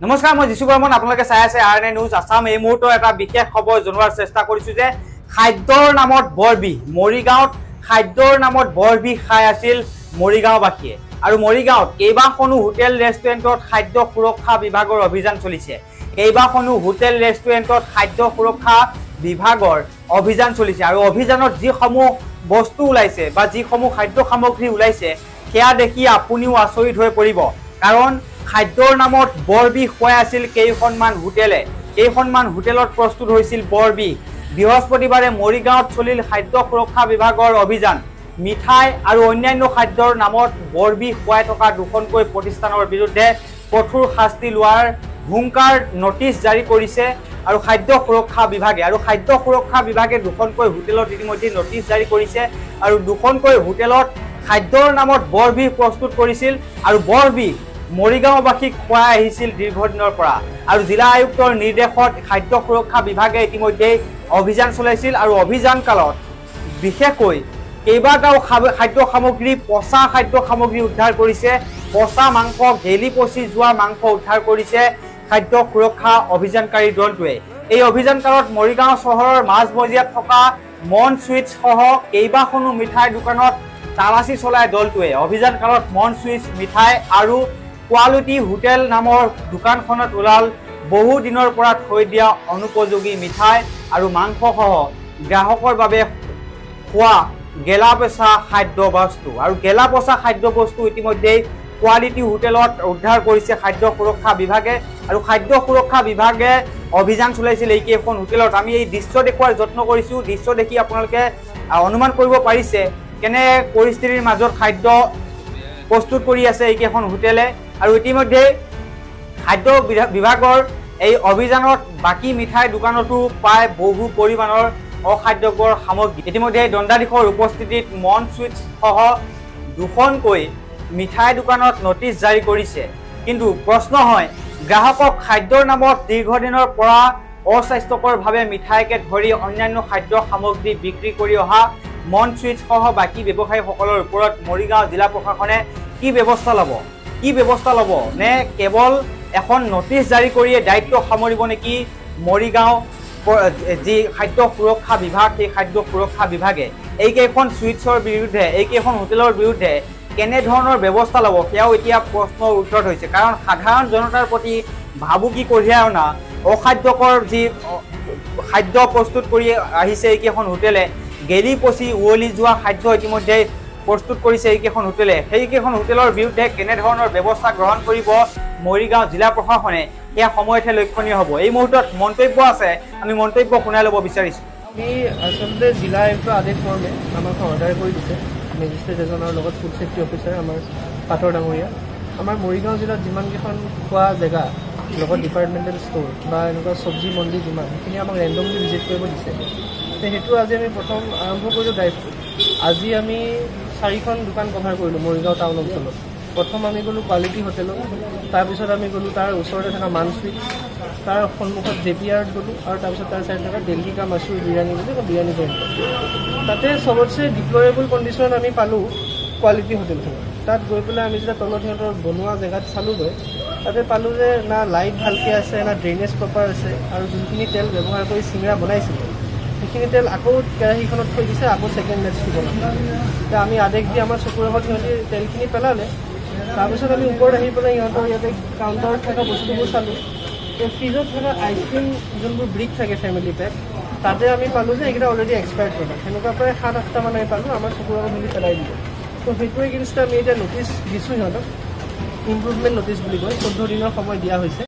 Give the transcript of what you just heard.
নমস্কাৰ, মই যিশু বৰ্মন। আপোনালোকে চাই আছে RNA নিউজ আছাম। এই মুহূৰ্তৰ এটা বিশেষ খবৰ জনোৱাৰ চেষ্টা কৰিছো যে খাদ্যৰ নামত বৰবিহ মৰিগাঁৱত খাদ্যৰ নামত বৰবিহ খাই আছিল মৰিগাঁওবাসীয়ে। আৰু মৰিগাঁৱত কেইবাখনো হোটেল ৰেষ্টুৰেণ্টত খাদ্য সুৰক্ষা বিভাগৰ অভিযান চলিছে। কেইবাখনো হোটেল ৰেষ্টুৰেণ্টত খাদ্য সুৰক্ষা বিভাগৰ অভিযান চলিছে। আৰু অভিযানত যিসমূহ বস্তু ওলাইছে বা যিসমূহ খাদ্য সামগ্ৰী ওলাইছে সেয়া দেখি আপুনিও আচৰিত হৈ পৰিব। কাৰণ খাদ্যৰ নামত বৰবিহ খুৱাই আছিল কেইখনমান হোটেলে। কেইখনমান হোটেলত প্ৰস্তুত হৈছিল বৰবিহ। বৃহস্পতিবাৰে মৰিগাঁৱত চলিল খাদ্য সুৰক্ষা বিভাগৰ অভিযান। মিঠাই আৰু অন্যান্য খাদ্যৰ নামত বৰবিহ খুৱাই থকা দুখনকৈ প্ৰতিষ্ঠানৰ বিৰুদ্ধে কঠোৰ শাস্তি লোৱাৰ হুংকাৰ নটিচ জাৰি কৰিছে আৰু খাদ্য সুৰক্ষা বিভাগে। আৰু খাদ্য সুৰক্ষা বিভাগে দুখনকৈ হোটেলত ইতিমধ্যে নটিচ জাৰি কৰিছে। আৰু দুখনকৈ হোটেলত খাদ্যৰ নামত বৰবিহ প্ৰস্তুত কৰিছিল আৰু বৰবিহ মৰিগাঁওবাসীক খুৱাই আহিছিল দীৰ্ঘদিনৰ পৰা। আৰু জিলা আয়ুক্তৰ নিৰ্দেশত খাদ্য সুৰক্ষা বিভাগে ইতিমধ্যে অভিযান চলাইছিল। আৰু অভিযান কালত বিশেষকৈ কেইবাটাও খাদ্য সামগ্ৰী, পচা খাদ্য সামগ্ৰী উদ্ধাৰ কৰিছে। পচা মাংস, গেলি পচি যোৱা মাংস উদ্ধাৰ কৰিছে খাদ্য সুৰক্ষা অভিযানকাৰী দলটোৱে। এই অভিযান কালত মৰিগাঁও চহৰৰ মাজমজিয়াত থকা মন চুইটছ সহ কেইবাখনো মিঠাইৰ দোকানত তালাচী চলাই দলটোৱে। অভিযান কালত মন চুইটছ মিঠাই আৰু কোৱালিটি হোটেল নামৰ দোকানখনত ওলাল বহু দিনৰ পৰা থৈ দিয়া অনুপযোগী মিঠাই আৰু মাংসসহ গ্ৰাহকৰ বাবে খোৱা গেলা পচা খাদ্য বস্তু। আৰু গেলা পচা খাদ্য বস্তু ইতিমধ্যে কোৱালিটি হোটেলত উদ্ধাৰ কৰিছে খাদ্য সুৰক্ষা বিভাগে। আৰু খাদ্য সুৰক্ষা বিভাগে অভিযান চলাইছিল এইকেইখন হোটেলত। আমি এই দৃশ্য দেখুৱাৰ যত্ন কৰিছোঁ। দৃশ্য দেখি আপোনালোকে অনুমান কৰিব পাৰিছে কেনে পৰিস্থিতিৰ মাজত খাদ্য প্ৰস্তুত কৰি আছে এইকেইখন হোটেলে। আৰু ইতিমধ্যে খাদ্য বিভাগৰ এই অভিযানত বাকী মিঠাই দোকানতো প্ৰায় বহু পৰিমাণৰ অখাদ্যকৰ সামগ্ৰী। ইতিমধ্যে দণ্ডাধীশৰ উপস্থিতিত মন চুইটছ সহ দুখনকৈ মিঠাই দোকানত নটিচ জাৰি কৰিছে। কিন্তু প্ৰশ্ন হয়, গ্ৰাহকক খাদ্যৰ নামত দীৰ্ঘদিনৰ পৰা অস্বাস্থ্যকৰভাৱে মিঠাইকে ধৰি অন্যান্য খাদ্য সামগ্ৰী বিক্ৰী কৰি অহা মন চুইটছ সহ বাকী ব্যৱসায়ীসকলৰ ওপৰত মৰিগাঁও জিলা প্ৰশাসনে কি ব্যৱস্থা ল'ব? কি ব্যৱস্থা ল'ব? নে কেৱল এখন নটিচ জাৰি কৰিয়ে দায়িত্ব সামৰিব নেকি মৰিগাঁও যি খাদ্য সুৰক্ষা বিভাগ, সেই খাদ্য সুৰক্ষা বিভাগে এইকেইখন চুইটছৰ বিৰুদ্ধে, এইকেইখন হোটেলৰ বিৰুদ্ধে কেনেধৰণৰ ব্যৱস্থা ল'ব সেয়াও এতিয়া প্ৰশ্নৰ উত্তৰ হৈছে। কাৰণ সাধাৰণ জনতাৰ প্ৰতি ভাবুকি কঢ়িয়াই অনা অখাদ্যকৰ যি খাদ্য প্ৰস্তুত কৰি আহিছে এইকেইখন হোটেলে, গেলি পচি উৱলি যোৱা খাদ্য ইতিমধ্যে প্ৰস্তুত কৰিছে এইকেইখন হোটেলে। সেইকেইখন হোটেলৰ বিৰুদ্ধে কেনেধৰণৰ ব্যৱস্থা গ্ৰহণ কৰিব মৰিগাঁও জিলা প্ৰশাসনে সেয়া সময়তহে লক্ষণীয় হ'ব। এই মুহূৰ্তত মন্তব্য আছে, আমি মন্তব্য শুনাই ল'ব বিচাৰিছোঁ। আমি আচলতে জিলা আয়ুক্তৰ আদেশ মৰ্মে আমাক অৰ্ডাৰ কৰি দিছে মেজিষ্ট্ৰেট এজনৰ লগত ফুড ছেফটি অফিচাৰ আমাৰ পাটৰ ডাঙৰীয়া। আমাৰ মৰিগাঁও জিলাত যিমানকেইখন খোৱা জেগা লগত ডিপাৰ্টমেণ্টেল ষ্ট'ৰ বা এনেকুৱা চব্জি মণ্ডি যিমান, সেইখিনি আমাক ৰেণ্ডমলি ভিজিট কৰিব দিছে। সেইটো আজি আমি প্ৰথম আৰম্ভ কৰিলোঁ ড্ৰাইভটো। আজি আমি 4খন দোকান কভাৰ কৰিলোঁ মৰিগাঁও টাউন অঞ্চলত। প্ৰথম আমি গ'লোঁ কোৱালিটি হোটেলত, তাৰপিছত আমি গ'লোঁ তাৰ ওচৰতে থকা মান চুইটছ, তাৰ সন্মুখত JPRত গ'লোঁ, আৰু তাৰপিছত তাৰ চাইড থকা দিল্লী কা মাছুৰ বিৰিয়ানী বুলি বিৰিয়ানী জইন। তাতে চবতছে ডিপ্লৰেবল কণ্ডিশ্যন আমি পালোঁ কোৱালিটি হোটেলখনত। তাত গৈ পেলাই আমি যেতিয়া তলত সিহঁতৰ বনোৱা জেগাত চালোঁগৈ, তাতে পালোঁ যে না লাইট ভালকৈ আছে, না ড্ৰেইনেজ প্ৰপাৰ আছে, আৰু যোনখিনি তেল ব্যৱহাৰ কৰি চিঙৰা বনাইছিলে সেইখিনি তেল আকৌ কেৰাহীখনত থৈ দিছে, আকৌ ছেকেণ্ড বেটছটো বনালে। এতিয়া আমি আদেশ দি আমাৰ চকুৰ আগত সিহঁতি তেলখিনি পেলালে। তাৰপিছত আমি ওপৰত আহি পেলাই সিহঁতৰ ইয়াতে কাউণ্টাৰত থকা বস্তুবোৰ চালোঁ। ফ্ৰিজত থকা আইচক্ৰীম যোনবোৰ ব্ৰিক থাকে ফেমিলি পেক, তাতে আমি পালোঁ যে এইকেইটা অলৰেডি এক্সপায়াৰ্ড প্ৰডাক্ট। সেনেকুৱা প্ৰায় 7-8টামান আমি পালোঁ, আমাৰ চকুৰ আগত মিলি পেলাই দিলোঁ। ত' সেইটো এগেইনষ্টে আমি এতিয়া নটিচ দিছোঁ সিহঁতক, ইম্প্ৰুভমেণ্ট নটিচ বুলি কয়। 14 দিনৰ সময় দিয়া হৈছে।